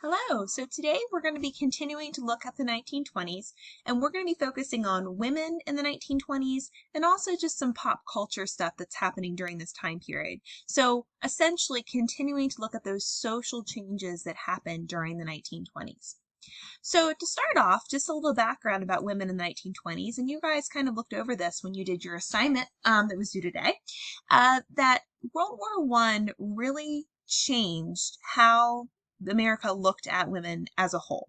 Hello, so today we're going to be continuing to look at the 1920s, and we're going to be focusing on women in the 1920s and also just some pop culture stuff that's happening during this time period. So essentially continuing to look at those social changes that happened during the 1920s. So to start off, just a little background about women in the 1920s, and you guys kind of looked over this when you did your assignment that was due today, that World War I really changed how America looked at women as a whole.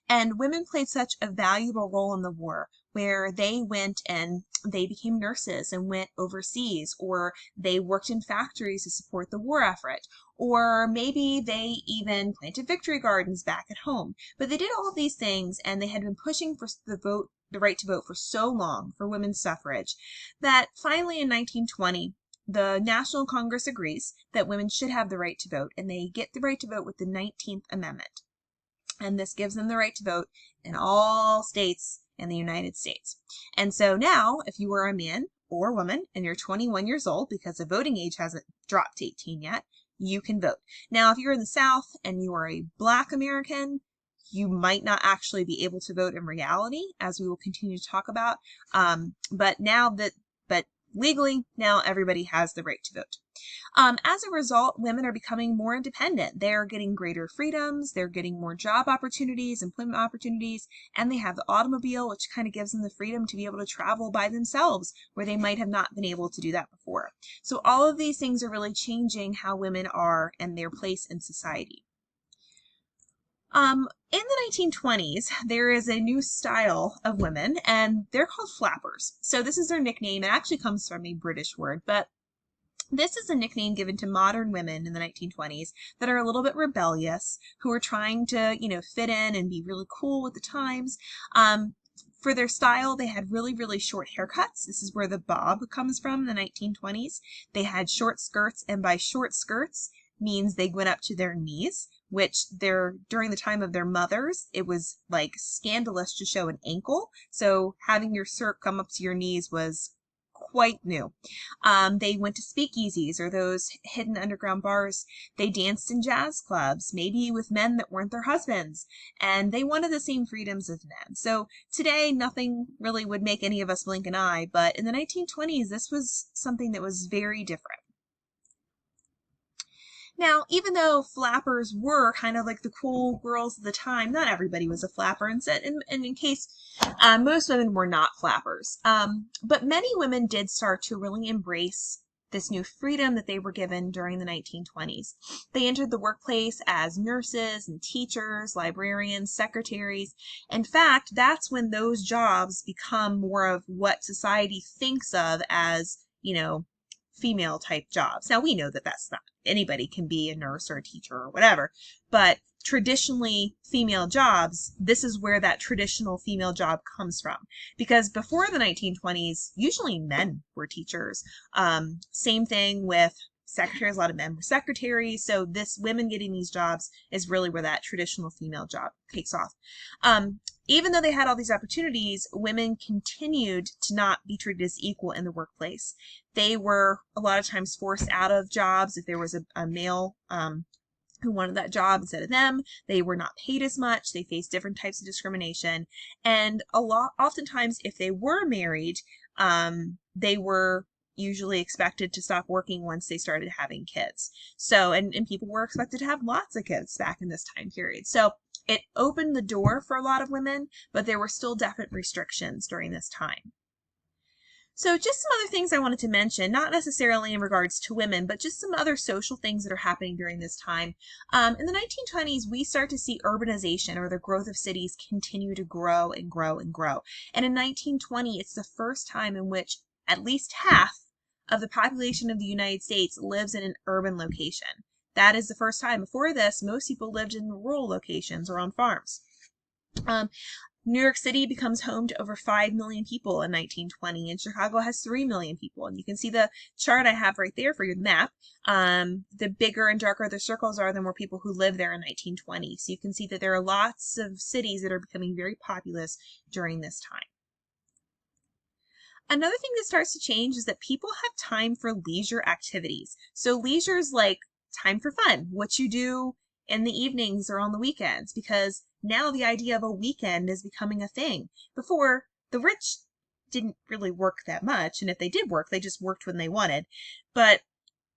And women played such a valuable role in the war where they went and they became nurses and went overseas, or they worked in factories to support the war effort, or maybe they even planted victory gardens back at home. But they did all of these things, and they had been pushing for the right to vote for so long, for women's suffrage, that finally in 1920, the National Congress agrees that women should have the right to vote, and they get the right to vote with the 19th Amendment. And this gives them the right to vote in all states in the United States. And so now, if you are a man or woman and you're 21 years old, because the voting age hasn't dropped to 18 yet, you can vote. Now, if you're in the South and you are a Black American, you might not actually be able to vote in reality, as we will continue to talk about. But legally, now everybody has the right to vote. As a result, women are becoming more independent. They're getting greater freedoms, they're getting more job opportunities, employment opportunities, and they have the automobile, which kind of gives them the freedom to be able to travel by themselves, where they might have not been able to do that before. So all of these things are really changing how women are and their place in society. In the 1920s, there is a new style of women, and they're called flappers. So this is their nickname. It actually comes from a British word, but this is a nickname given to modern women in the 1920s that are a little bit rebellious, who are trying to, fit in and be really cool with the times. For their style, they had really, really short haircuts. This is where the bob comes from in the 1920s. They had short skirts, and by short skirts means they went up to their knees, which during the time of their mothers, it was like scandalous to show an ankle. So having your skirt come up to your knees was quite new. They went to speakeasies, or those hidden underground bars. They danced in jazz clubs, maybe with men that weren't their husbands, and they wanted the same freedoms as men. So today, nothing really would make any of us blink an eye, but in the 1920s, this was something that was very different. Now, even though flappers were kind of like the cool girls of the time, not everybody was a flapper, and in case most women were not flappers. But many women did start to really embrace this new freedom that they were given during the 1920s. They entered the workplace as nurses and teachers, librarians, secretaries. In fact, that's when those jobs become more of what society thinks of as, female type jobs. Now we know that that's not, anybody can be a nurse or a teacher or whatever, but traditionally female jobs, this is where that traditional female job comes from. Because before the 1920s, usually men were teachers. Same thing with secretaries, a lot of men were secretaries. So this women getting these jobs is really where that traditional female job takes off. Even though they had all these opportunities, women continued to not be treated as equal in the workplace. They were a lot of times forced out of jobs if there was a male who wanted that job instead of them. They were not paid as much. They faced different types of discrimination. And oftentimes, if they were married, they were usually expected to stop working once they started having kids. So, and people were expected to have lots of kids back in this time period. So it opened the door for a lot of women, but there were still definite restrictions during this time. So just some other things I wanted to mention, not necessarily in regards to women, but just some other social things that are happening during this time. In the 1920s, we start to see urbanization, or the growth of cities, continue to grow and grow and grow. And in 1920, it's the first time in which at least half of the population of the United States lives in an urban location. That is the first time. Before this, most people lived in rural locations or on farms. New York City becomes home to over 5 million people in 1920, and Chicago has 3 million people. And you can see the chart I have right there for your map. The bigger and darker the circles are, the more people who live there in 1920. So you can see that there are lots of cities that are becoming very populous during this time. Another thing that starts to change is that people have time for leisure activities. So leisure is like time for fun, what you do in the evenings or on the weekends, because now the idea of a weekend is becoming a thing. Before, the rich didn't really work that much, and if they did work, they just worked when they wanted. But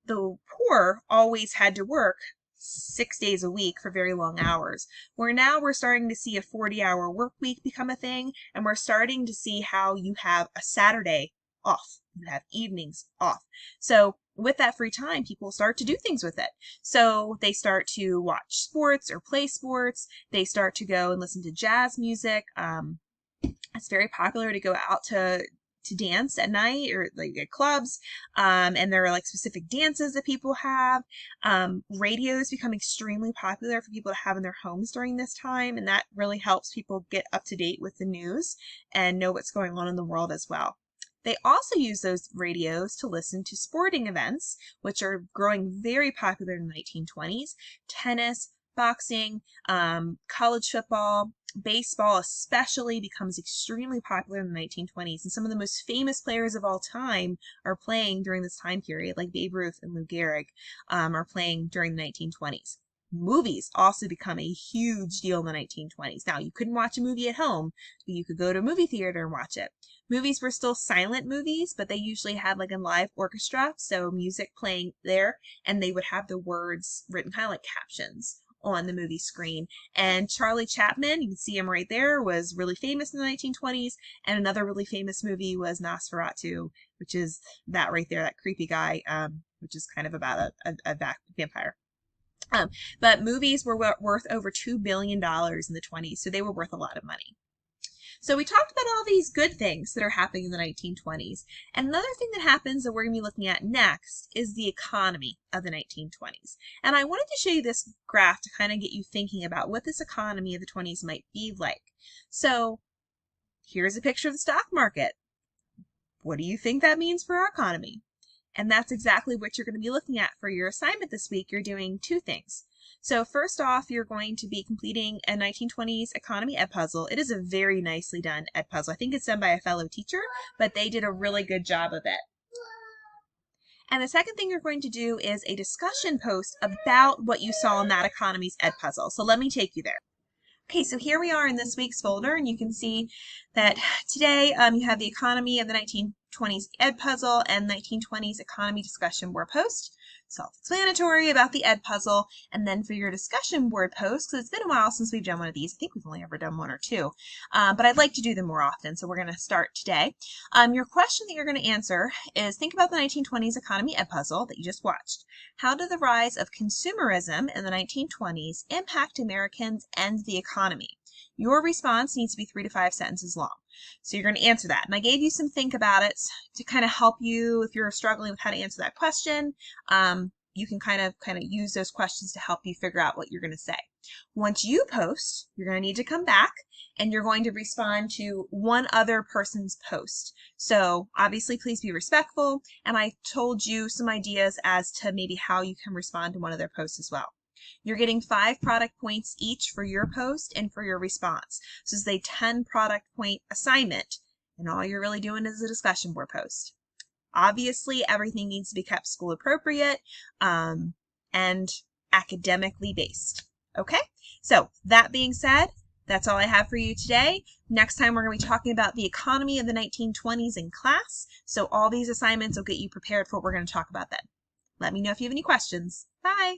the poor always had to work 6 days a week for very long hours. Where now we're starting to see a 40-hour work week become a thing, and we're starting to see how you have a Saturday off, you have evenings off. So with that free time, people start to do things with it. So they start to watch sports or play sports. They start to go and listen to jazz music. It's very popular to go out to dance at night, or like at clubs, and there are like specific dances that people have. Radios become extremely popular for people to have in their homes during this time, and that really helps people get up to date with the news and know what's going on in the world as well. They also use those radios to listen to sporting events, which are growing very popular in the 1920s. Tennis, boxing, college football, baseball especially becomes extremely popular in the 1920s. And some of the most famous players of all time are playing during this time period, like Babe Ruth and Lou Gehrig are playing during the 1920s. Movies also become a huge deal in the 1920s. Now, you couldn't watch a movie at home, but you could go to a movie theater and watch it. Movies were still silent movies, but they usually had like a live orchestra, so music playing there, and they would have the words written kind of like captions on the movie screen. And Charlie Chaplin, you can see him right there, was really famous in the 1920s, and another really famous movie was Nosferatu, which is that right there, that creepy guy, which is kind of about a vampire. But movies were worth over $2 billion in the 20s, so they were worth a lot of money. So we talked about all these good things that are happening in the 1920s. And another thing that happens that we're going to be looking at next is the economy of the 1920s. And I wanted to show you this graph to kind of get you thinking about what this economy of the 20s might be like. So here's a picture of the stock market. What do you think that means for our economy? And that's exactly what you're going to be looking at for your assignment this week. You're doing two things. So first off, you're going to be completing a 1920s economy ed puzzle. It is a very nicely done ed puzzle. I think it's done by a fellow teacher, but they did a really good job of it. And the second thing you're going to do is a discussion post about what you saw in that economy's ed puzzle. So let me take you there. Okay, so here we are in this week's folder, and you can see that today you have the economy of the 1920s ed puzzle and 1920s economy discussion board post. Self-explanatory about the ed puzzle, and then for your discussion board post, because it's been a while since we've done one of these. I think we've only ever done one or two, but I'd like to do them more often, so we're going to start today. Your question that you're going to answer is, think about the 1920s economy ed puzzle that you just watched. How did the rise of consumerism in the 1920s impact Americans and the economy? Your response needs to be 3 to 5 sentences long. So you're going to answer that. And I gave you some think about it to kind of help you if you're struggling with how to answer that question. You can kind of use those questions to help you figure out what you're going to say. Once you post, you're going to need to come back and you're going to respond to one other person's post. So obviously, please be respectful. And I told you some ideas as to maybe how you can respond to one of their posts as well. You're getting 5 product points each for your post and for your response. So this is a 10 product point assignment, and all you're really doing is a discussion board post. Obviously, everything needs to be kept school appropriate and academically based. Okay, so that being said, that's all I have for you today. Next time we're going to be talking about the economy of the 1920s in class. So all these assignments will get you prepared for what we're going to talk about then. Let me know if you have any questions. Bye.